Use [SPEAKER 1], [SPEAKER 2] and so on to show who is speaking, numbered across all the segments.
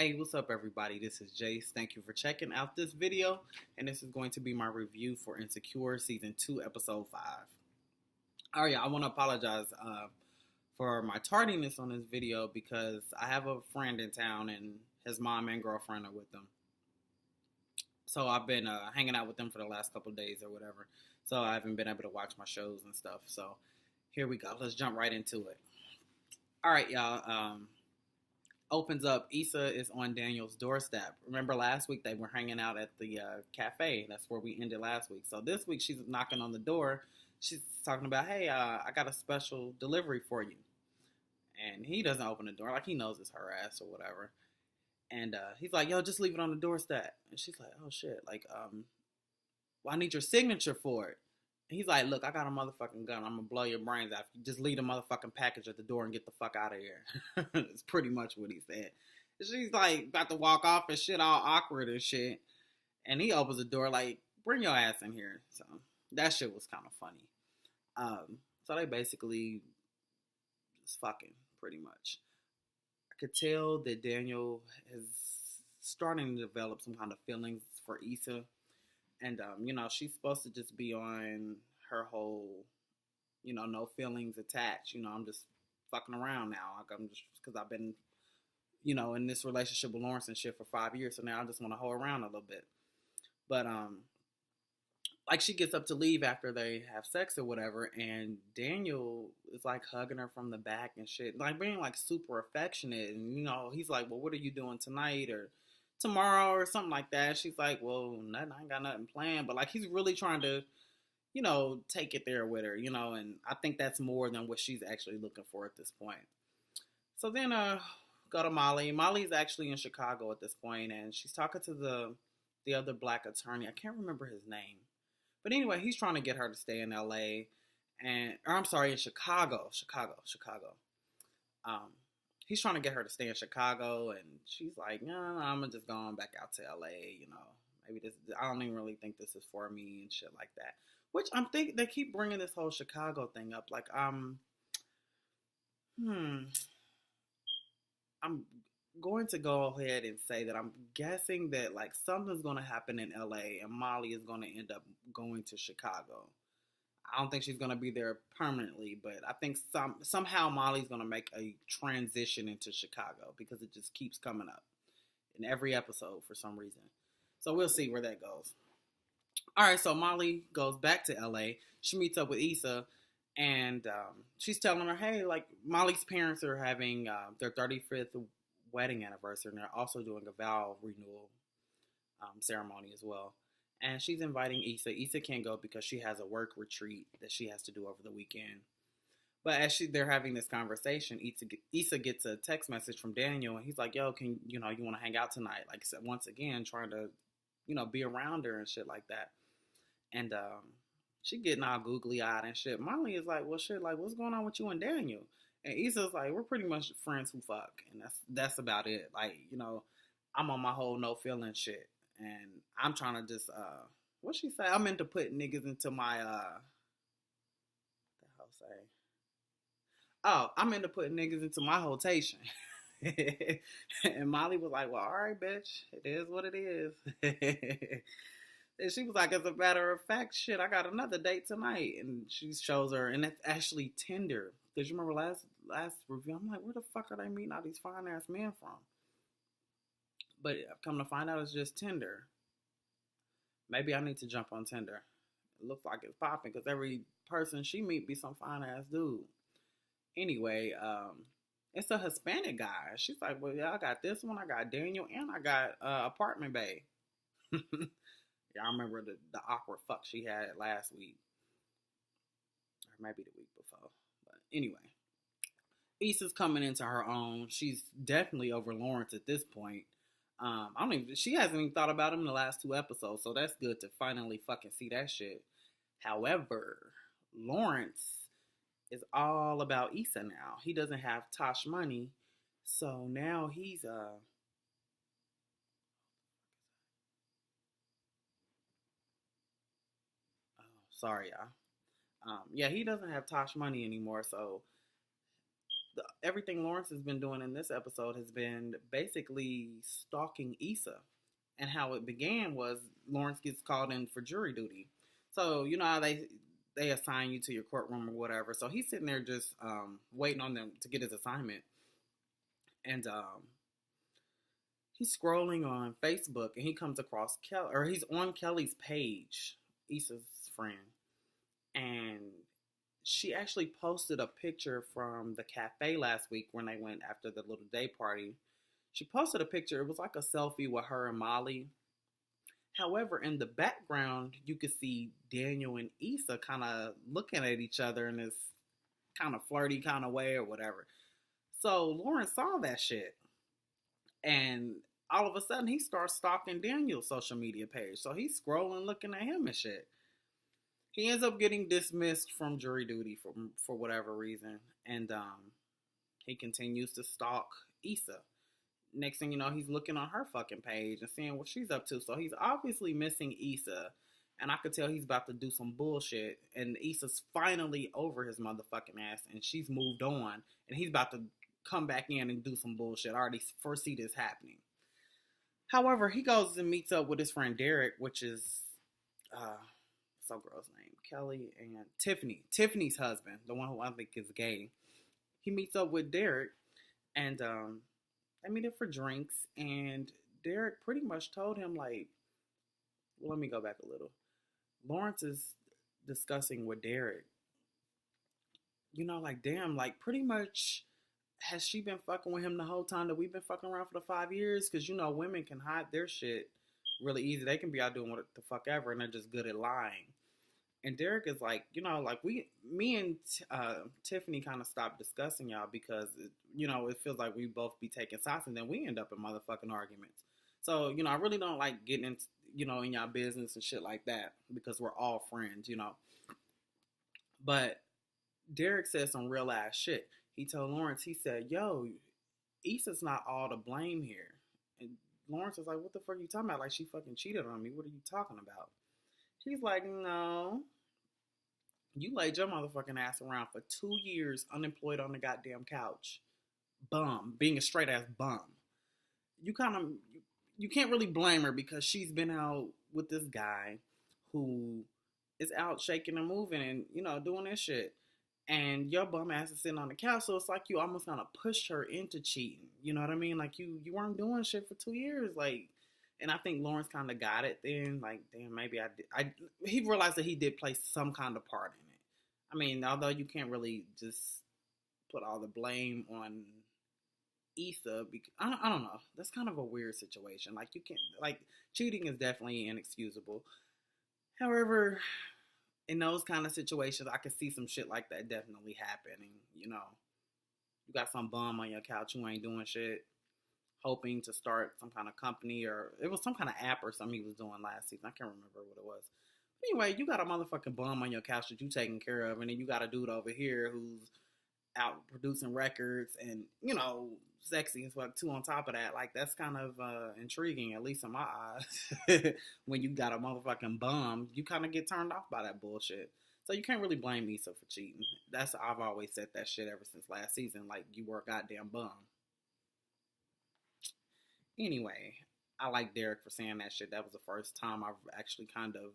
[SPEAKER 1] Hey, what's up, everybody? This is Jace. Thank you for checking out this video, and this is going to be my review for Insecure Season 2, Episode 5. Alright, I want to apologize for my tardiness on this video because I have a friend in town, and his mom and girlfriend are with them. So I've been hanging out with them for the last couple of days or whatever, so I haven't been able to watch my shows and stuff. So here we go. Let's jump right into it. Alright, y'all. Opens up, Issa is on Daniel's doorstep. Remember last week they were hanging out at the cafe. That's where we ended last week. So this week she's knocking on the door. She's talking about, hey, I got a special delivery for you. And he doesn't open the door. Like, he knows it's her ass or whatever. And he's like, yo, just leave it on the doorstep. And she's like, oh, shit. Like, well, I need your signature for it. He's like, look, I got a motherfucking gun. I'm going to blow your brains out. You just leave the motherfucking package at the door and get the fuck out of here. That's pretty much what he said. She's like, about to walk off and shit, all awkward and shit. And he opens the door like, bring your ass in here. So that shit was kind of funny. So they basically just fucking, pretty much. I could tell that Daniel is starting to develop some kind of feelings for Issa. And, she's supposed to just be on her whole, no feelings attached. I'm just fucking around now. Like, I'm just, because I've been, in this relationship with Lawrence and shit for 5 years. So now I just want to hoe around a little bit. But, like, she gets up to leave after they have sex or whatever. And Daniel is, like, hugging her from the back and shit. Like, being, like, super affectionate. And, he's like, well, what are you doing tonight? Or tomorrow or something like that. She's like, well, nothing, I ain't got nothing planned. But like, he's really trying to, take it there with her, and I think that's more than what she's actually looking for at this point. So then go to Molly. Molly's actually in Chicago at this point, and she's talking to the other black attorney. I can't remember his name. But anyway, he's trying to get her to stay in LA in Chicago. He's trying to get her to stay in Chicago, and she's like, no, I'm gonna just go on back out to LA, maybe this, I don't even really think this is for me and shit like that. Which I'm thinking, they keep bringing this whole Chicago thing up. Like, I'm going to go ahead and say that I'm guessing that, like, something's going to happen in LA and Molly is going to end up going to Chicago. I don't think she's going to be there permanently, but I think somehow Molly's going to make a transition into Chicago because it just keeps coming up in every episode for some reason. So we'll see where that goes. All right, so Molly goes back to LA. She meets up with Issa, and she's telling her, hey, like, Molly's parents are having their 35th wedding anniversary, and they're also doing a vow renewal ceremony as well. And she's inviting Issa. Issa can't go because she has a work retreat that she has to do over the weekend. But as they're having this conversation, Issa gets a text message from Daniel, and he's like, yo, you want to hang out tonight? Like, once again, trying to, be around her and shit like that. And she getting all googly-eyed and shit. Molly is like, well, shit, like, what's going on with you and Daniel? And Issa's like, we're pretty much friends who fuck. And that's about it. Like, I'm on my whole no feeling shit. And I'm trying to just, what she say? I'm into putting niggas into my, what the hell say? Oh, I'm into putting niggas into my hotation. And Molly was like, well, all right, bitch. It is what it is. And she was like, as a matter of fact, shit, I got another date tonight. And she shows her, and it's actually Tinder. Because you remember last review? I'm like, where the fuck are they meeting all these fine-ass men from? But I've come to find out it's just Tinder. Maybe I need to jump on Tinder. It looks like it's popping because every person she meet be some fine ass dude. Anyway, it's a Hispanic guy. She's like, well, yeah, I got this one. I got Daniel, and I got Apartment Bay. Yeah, I remember the awkward fuck she had last week. Or maybe the week before. But anyway. Issa's coming into her own. She's definitely over Lawrence at this point. She hasn't even thought about him in the last 2 episodes, so that's good to finally fucking see that shit. However, Lawrence is all about Issa now. He doesn't have Tosh money, so now he's sorry, y'all. Yeah, he doesn't have Tosh money anymore, so everything Lawrence has been doing in this episode has been basically stalking Issa. And how it began was Lawrence gets called in for jury duty. So you know how they assign you to your courtroom or whatever. So he's sitting there just waiting on them to get his assignment, and he's scrolling on Facebook and he comes across Kelly, or he's on Kelly's page, Issa's friend, and she actually posted a picture from the cafe last week when they went after the little day party. She posted a picture. It was like a selfie with her and Molly. However, in the background, you could see Daniel and Issa kind of looking at each other in this kind of flirty kind of way or whatever. So Lauren saw that shit. And all of a sudden, he starts stalking Daniel's social media page. So he's scrolling, looking at him and shit. He ends up getting dismissed from jury duty for whatever reason. And he continues to stalk Issa. Next thing you know, he's looking on her fucking page and seeing what she's up to. So he's obviously missing Issa. And I could tell he's about to do some bullshit. And Issa's finally over his motherfucking ass. And she's moved on. And he's about to come back in and do some bullshit. I already foresee this happening. However, he goes and meets up with his friend Derek, which is some girl's name, Kelly and Tiffany. Tiffany's husband, the one who I think is gay. He meets up with Derek, and they meet up for drinks. And Derek pretty much told him, like, well, let me go back a little. Lawrence is discussing with Derek, you know, like, damn, like, pretty much, has she been fucking with him the whole time that we've been fucking around for the 5 years? Because, you know, women can hide their shit really easy. They can be out doing what the fuck ever, and they're just good at lying. And Derek is like, you know, like, me and Tiffany kind of stopped discussing y'all because, you know, it feels like we both be taking sides, and then we end up in motherfucking arguments. So, you know, I really don't like getting into, you know, in y'all business and shit like that because we're all friends, you know. But Derek said some real ass shit. He told Lawrence, he said, yo, Issa's not all to blame here. And Lawrence was like, what the fuck are you talking about? Like, she fucking cheated on me. What are you talking about? He's like, no. You laid your motherfucking ass around for 2 years unemployed on the goddamn couch. Bum. Being a straight ass bum. You can't really blame her because she's been out with this guy who is out shaking and moving and, you know, doing this shit. And your bum ass is sitting on the couch, so it's like you almost kind of pushed her into cheating. You know what I mean? Like, you weren't doing shit for 2 years. Like, and I think Lawrence kind of got it then. Like, damn, maybe I did. He realized that he did play some kind of part in it. I mean, although you can't really just put all the blame on Issa, because I don't know. That's kind of a weird situation. Like, you can't, like, cheating is definitely inexcusable. However, in those kind of situations, I could see some shit like that definitely happening. You know, you got some bum on your couch who ain't doing shit, hoping to start some kind of company, or it was some kind of app or something he was doing last season. I can't remember what it was. But anyway, you got a motherfucking bum on your couch that you taking care of, and then you got a dude over here who's out producing records and, you know, sexy as fuck too on top of that. Like, that's kind of intriguing, at least in my eyes. When you got a motherfucking bum, you kind of get turned off by that bullshit. So you can't really blame Issa for cheating. I've always said that shit ever since last season. Like, you were a goddamn bum. Anyway, I like Derek for saying that shit. That was the first time I've actually kind of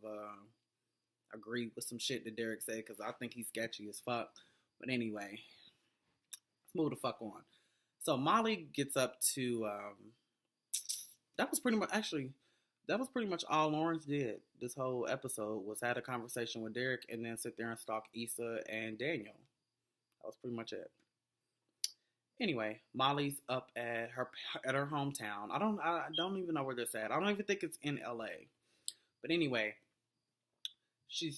[SPEAKER 1] agreed with some shit that Derek said, because I think he's sketchy as fuck. But anyway, let's move the fuck on. So Molly gets up to, that was pretty much all Lawrence did this whole episode, was had a conversation with Derek and then sit there and stalk Issa and Daniel. That was pretty much it. Anyway, Molly's up at her hometown. I don't even know where this at. I don't even think it's in LA. But anyway, she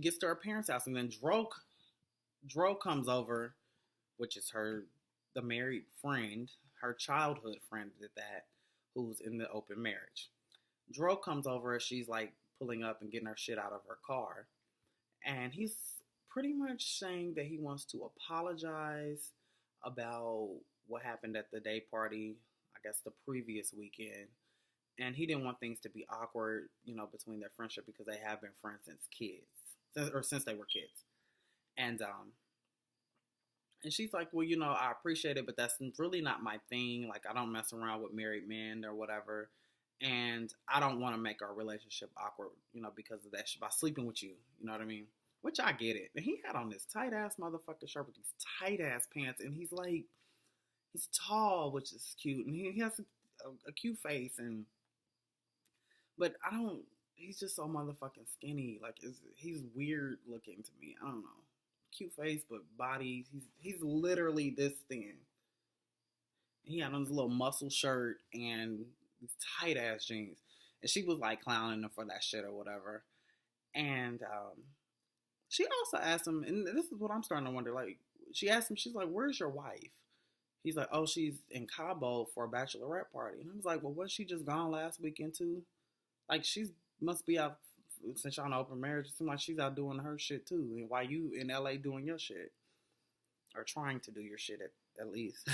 [SPEAKER 1] gets to her parents' house, and then Dro comes over, which is the married friend, her childhood friend at that, who's in the open marriage. Dro comes over, she's like pulling up and getting her shit out of her car. And he's pretty much saying that he wants to apologize about what happened at the day party, I guess the previous weekend. And he didn't want things to be awkward, you know, between their friendship, because they have been friends since they were kids. And And she's like, well, I appreciate it, but that's really not my thing. Like, I don't mess around with married men or whatever. And I don't want to make our relationship awkward, because of that shit by sleeping with you. You know what I mean? Which I get it. And he had on this tight ass motherfucking shirt with these tight ass pants. And he's tall, which is cute. And he has a cute face. But I don't, he's just so motherfucking skinny. Like, he's weird looking to me. I don't know. Cute face, but body, he's literally this thin. He had on this little muscle shirt and these tight ass jeans, and she was like clowning him for that shit or whatever. And she also asked him, and this is what I'm starting to wonder. Like, she asked him, she's like, "Where's your wife?" He's like, "Oh, she's in Cabo for a bachelorette party." And I was like, "Well, was she just gone last weekend too? Like, she's must be out." Since y'all in open marriage, it seems like she's out doing her shit too. And why you in LA doing your shit? Or trying to do your shit at least.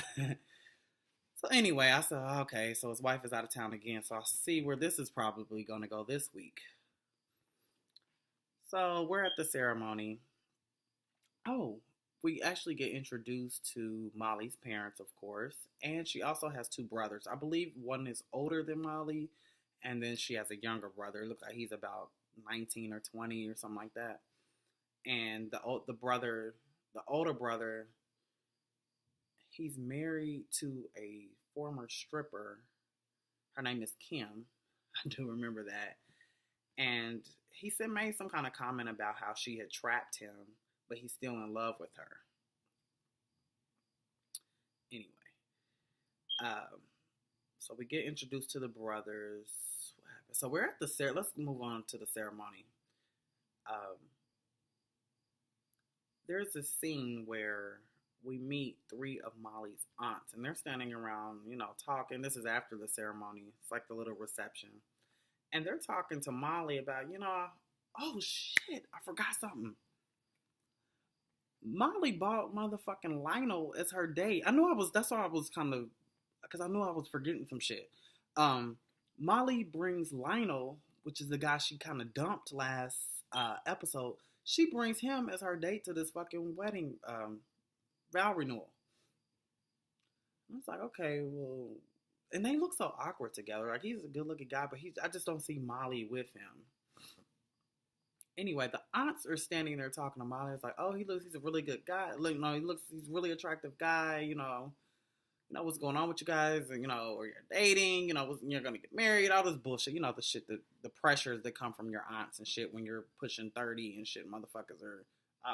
[SPEAKER 1] So anyway, I said, okay, so his wife is out of town again. So I'll see where this is probably going to go this week. So we're at the ceremony. Oh, we actually get introduced to Molly's parents, of course. And she also has two brothers. I believe one is older than Molly. And then she has a younger brother. It looks like he's about 19 or 20 or something like that. And the older brother, he's married to a former stripper. Her name is Kim. I do remember that. And he made some kind of comment about how she had trapped him, but he's still in love with her. Anyway, so we get introduced to the brothers. So we're at the let's move on to the ceremony. There's a scene where we meet three of Molly's aunts, and they're standing around, talking. This is after the ceremony. It's like the little reception. And they're talking to Molly about, oh shit, I forgot something. Molly bought motherfucking Lionel as her date. That's why I was kind of, because I knew I was forgetting some shit. Molly brings Lionel, which is the guy she kind of dumped last episode. She brings him as her date to this fucking wedding vow renewal. I was like, okay, well, and they look so awkward together. Like, he's a good looking guy, but I just don't see Molly with him. Anyway, the aunts are standing there talking to Molly. It's like, oh, he's a really good guy. Look, he's a really attractive guy. What's going on with you guys, or you're dating, you're gonna get married, all this bullshit. The shit, the pressures that come from your aunts and shit when you're pushing 30 and shit. Motherfuckers are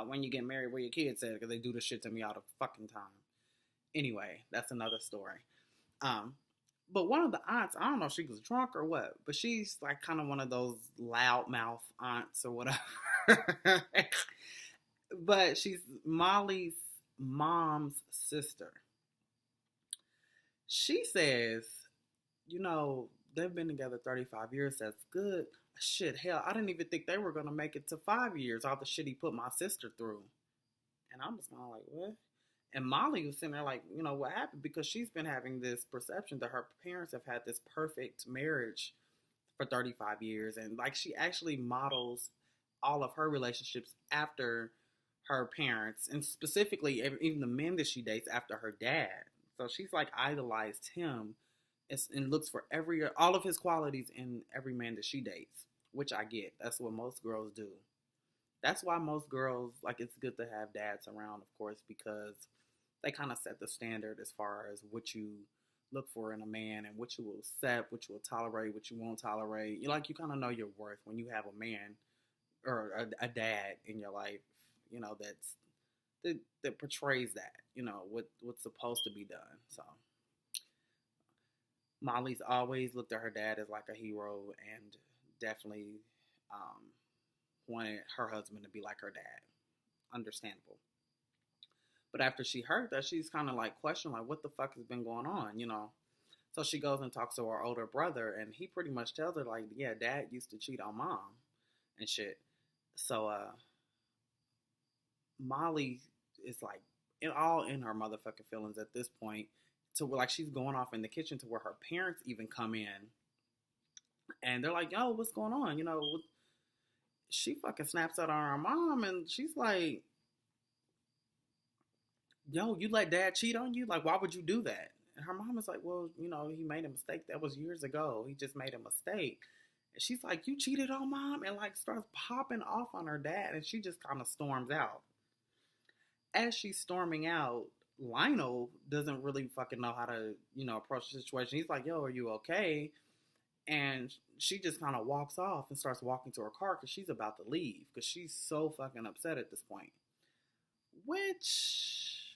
[SPEAKER 1] when you get married, where your kids at, because they do this shit to me all the fucking time. Anyway, that's another story. But one of the aunts, I don't know if she was drunk or what, but she's like kind of one of those loudmouth aunts or whatever. But she's Molly's mom's sister. She says, they've been together 35 years. That's good. Shit, hell, I didn't even think they were going to make it to 5 years, all the shit he put my sister through. And I'm just kind of like, what? And Molly was sitting there like, what happened? Because she's been having this perception that her parents have had this perfect marriage for 35 years. And like, she actually models all of her relationships after her parents, and specifically even the men that she dates after her dad. So she's like idolized him and looks for all of his qualities in every man that she dates, which I get. That's what most girls do. That's why most girls, like, it's good to have dads around, of course, because they kind of set the standard as far as what you look for in a man and what you will accept, what you will tolerate, what you won't tolerate. You kind of know your worth when you have a man or a dad in your life, that portrays that, what's supposed to be done. So Molly's always looked at her dad as like a hero, and definitely wanted her husband to be like her dad. Understandable. But after she heard that, she's kind of like questioning, like, what the fuck has been going on, So she goes and talks to her older brother, and he pretty much tells her, like, yeah, dad used to cheat on mom and shit. So Molly is like in her motherfucking feelings at this point, to where like she's going off in the kitchen to where her parents even come in, and they're like, yo, what's going on? She fucking snaps out on her mom, and she's like, yo, you let dad cheat on you? Like, why would you do that? And her mom was like, well, he made a mistake. That was years ago. He just made a mistake. And she's like, you cheated on mom? And like starts popping off on her dad. And she just kind of storms out. As she's storming out, Lionel doesn't really fucking know how to, approach the situation. He's like, yo, are you okay? And she just kind of walks off and starts walking to her car because she's about to leave because she's so fucking upset at this point. Which,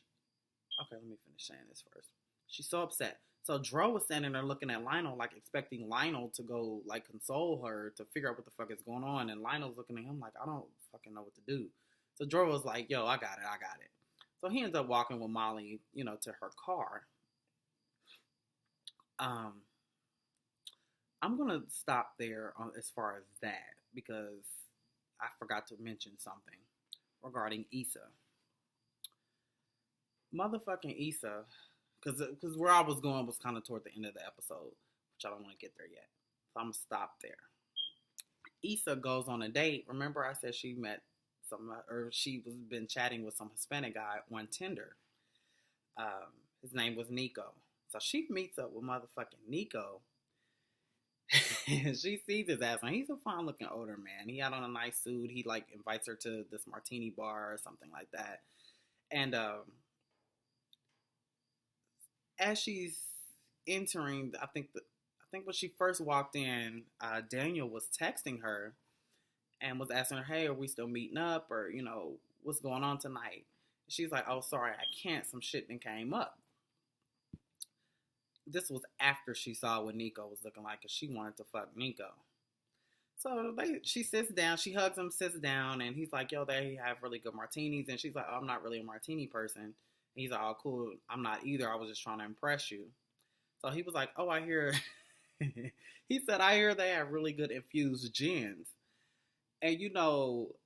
[SPEAKER 1] okay, let me finish saying this first. She's so upset. So Dro was standing there looking at Lionel, like expecting Lionel to go, like, console her to figure out what the fuck is going on. And Lionel's looking at him like, I don't fucking know what to do. So Dro was like, yo, I got it. So he ends up walking with Molly, to her car. I'm going to stop there as far as that because I forgot to mention something regarding Issa. Motherfucking Issa, because where I was going was kind of toward the end of the episode, which I don't want to get there yet. So I'm going to stop there. Issa goes on a date. Remember I said she met she was been chatting with some Hispanic guy on Tinder. His name was Nico. So she meets up with motherfucking Nico. And she sees his ass, and he's a fine looking older man. He had on a nice suit. He like invites her to this martini bar or something like that. And as she's entering, I think when she first walked in, Daniel was texting her and was asking her, hey, are we still meeting up? Or, what's going on tonight? She's like, oh, sorry, I can't. Some shit then came up. This was after she saw what Nico was looking like because she wanted to fuck Nico. So she sits down, she hugs him, sits down, and he's like, yo, they have really good martinis. And she's like, oh, I'm not really a martini person. And he's like, oh, cool, I'm not either. I was just trying to impress you. So he was like, oh, I hear, he said, I hear they have really good infused gins. And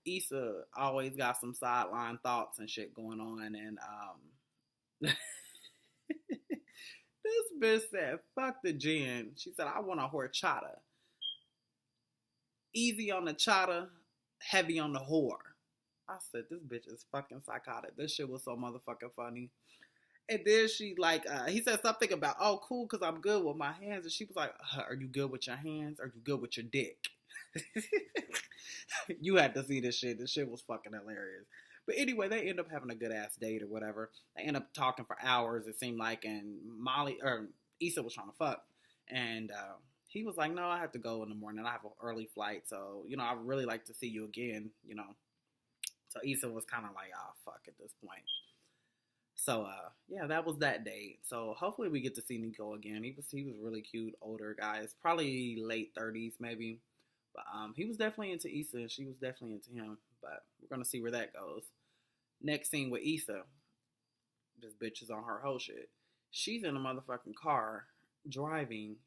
[SPEAKER 1] Issa always got some sideline thoughts and shit going on. And this bitch said, fuck the gin. She said, I want a horchata. Easy on the chata, heavy on the whore. I said, this bitch is fucking psychotic. This shit was so motherfucking funny. And then she he said something about, oh, cool, because I'm good with my hands. And she was like, are you good with your hands? Are you good with your dick? You had to see this shit. This shit was fucking hilarious. But anyway, they end up having a good ass date or whatever. They end up talking for hours, it seemed like, and Issa was trying to fuck. And he was like, no, I have to go in the morning. I have an early flight. So, I would really like to see you again, So Issa was kind of like, oh, fuck at this point. So, yeah, that was that date. So hopefully we get to see Nico again. He was really cute, older guy. Probably late 30s maybe. But he was definitely into Issa and she was definitely into him. But we're going to see where that goes. Next scene with Issa. This bitch is on her whole shit. She's in a motherfucking car driving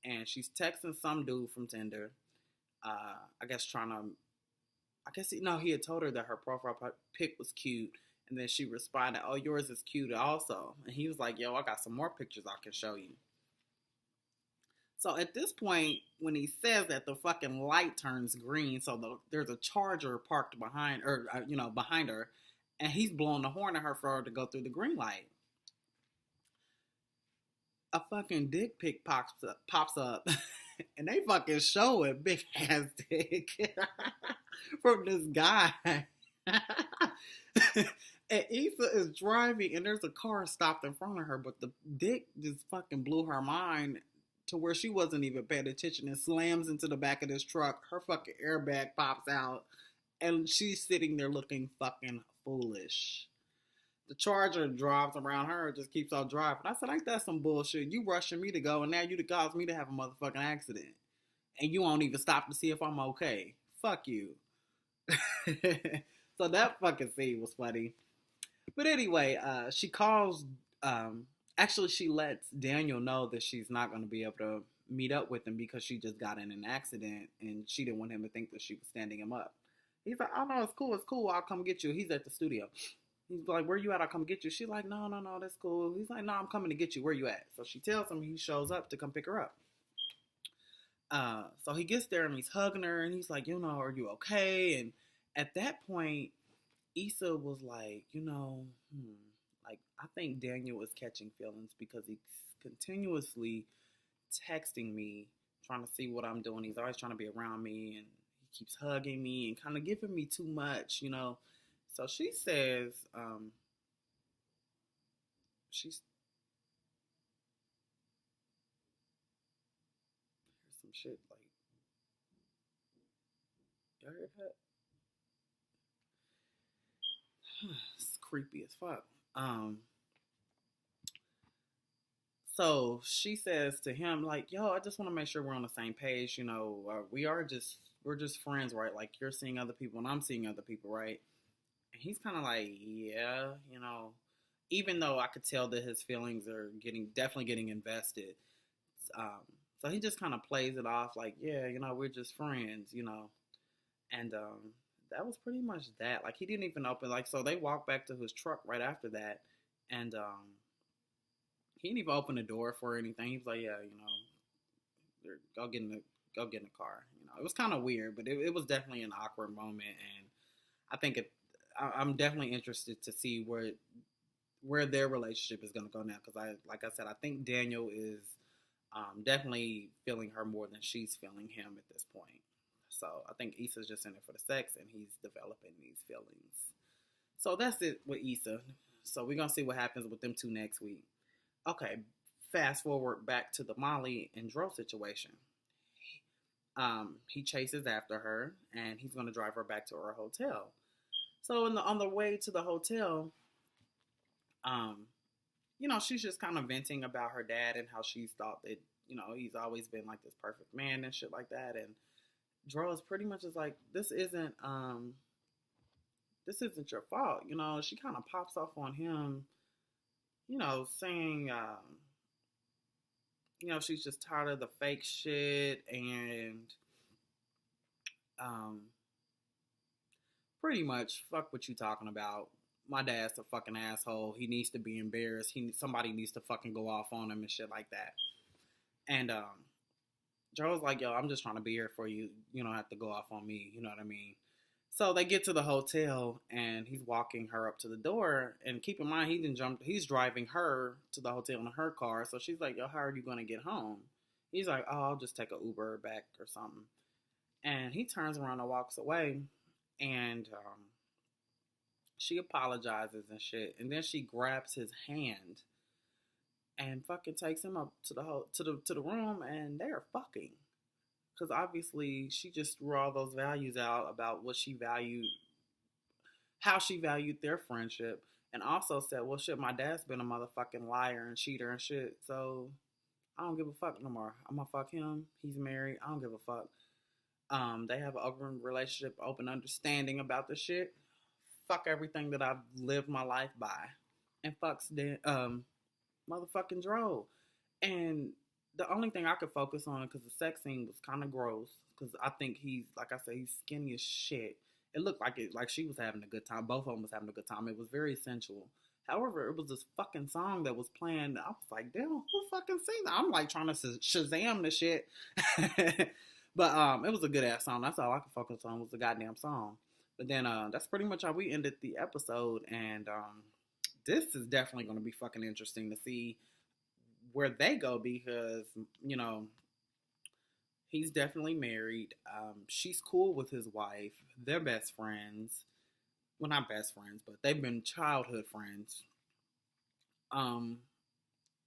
[SPEAKER 1] and she's texting some dude from Tinder. He had told her that her profile pic was cute. And then she responded, oh, yours is cute also. And he was like, yo, I got some more pictures I can show you. So at this point, when he says that, the fucking light turns green. So there's a Charger parked behind her, and he's blowing the horn at her for her to go through the green light. A fucking dick pic pops up, and they fucking show a big ass dick from this guy. And Issa is driving, and there's a car stopped in front of her, but the dick just fucking blew her mind to where she wasn't even paying attention and slams into the back of this truck. Her fucking airbag pops out, and she's sitting there looking fucking foolish. The Charger drives around her and just keeps on driving. I said, ain't that some bullshit? You rushing me to go, and now you caused me to have a motherfucking accident. And you won't even stop to see if I'm okay. Fuck you. So that fucking scene was funny. But anyway, she calls... Actually, she lets Daniel know that she's not going to be able to meet up with him because she just got in an accident and she didn't want him to think that she was standing him up. He's like, oh, no, it's cool. I'll come get you. He's at the studio. He's like, where you at? I'll come get you. She's like, no, that's cool. He's like, no, I'm coming to get you. Where you at? So she tells him he shows up to come pick her up. So he gets there and he's hugging her and he's like, are you okay? And at that point, Issa was like, Like, I think Daniel is catching feelings because he's continuously texting me, trying to see what I'm doing. He's always trying to be around me, and he keeps hugging me and kind of giving me too much, you know. So she says, she's here's some shit like, y'all heard that? It's creepy as fuck. So she says to him, like, yo, I just want to make sure we're on the same page. You know, we're just friends, right? Like, you're seeing other people and I'm seeing other people, right? And he's kind of like, yeah, you know, even though I could tell that his feelings are definitely getting invested. Um, so he just kind of plays it off like, yeah, you know, we're just friends, you know. And that was pretty much that. Like, he didn't even open, like, so they walked back to his truck right after that. And he didn't even open the door for anything. He was like, yeah, you know, go get in the car. You know, it was kind of weird, but it was definitely an awkward moment. And I think I'm definitely interested to see where their relationship is going to go now. Because like I said, I think Daniel is definitely feeling her more than she's feeling him at this point. So I think Issa's just in it for the sex, and he's developing these feelings. So that's it with Issa. So we're gonna see what happens with them two next week. Okay, fast forward back to the Molly and Dro situation. He chases after her, and he's gonna drive her back to her hotel. So on the way to the hotel, um, you know, she's just kind of venting about her dad and how she's thought that, you know, he's always been like this perfect man and shit like that. And Dro is pretty much just like, this isn't your fault. You know, she kind of pops off on him, you know, saying, you know, she's just tired of the fake shit and um, pretty much fuck what you talking about. My dad's a fucking asshole. He needs to be embarrassed. Somebody needs to fucking go off on him and shit like that. And Joe's like, yo, I'm just trying to be here for you. You don't have to go off on me. You know what I mean? So they get to the hotel, and he's walking her up to the door. And keep in mind, he's driving her to the hotel in her car. So she's like, yo, how are you going to get home? He's like, oh, I'll just take an Uber back or something. And he turns around and walks away. And she apologizes and shit. And then she grabs his hand and fucking takes him up to the room, and they're fucking. Because obviously she just threw all those values out about what she valued, how she valued their friendship, and also said, well, shit, my dad's been a motherfucking liar and cheater and shit, so I don't give a fuck no more. I'm gonna fuck him. He's married. I don't give a fuck. They have an open relationship, open understanding about the shit. Fuck everything that I've lived my life by, and fucks the motherfucking Dro. And the only thing I could focus on, because the sex scene was kind of gross, because I think he's, like I said, he's skinny as shit. It looked like she was having a good time. Both of them was having a good time. It was very sensual. However, it was this fucking song that was playing. I was like, damn, who fucking sing that? I'm like trying to Shazam the shit. But it was a good ass song. That's all I could focus on was the goddamn song. But then that's pretty much how we ended the episode. And this is definitely going to be fucking interesting to see where they go, because, you know, he's definitely married. She's cool with his wife. They're best friends. Well, not best friends, but they've been childhood friends. Um,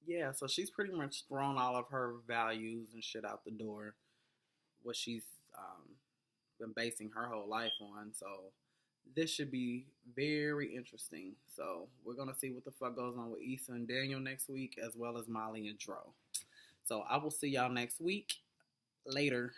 [SPEAKER 1] yeah, so she's pretty much thrown all of her values and shit out the door, what she's been basing her whole life on. So this should be very interesting. So we're going to see what the fuck goes on with Issa and Daniel next week, as well as Molly and Dro. So I will see y'all next week. Later.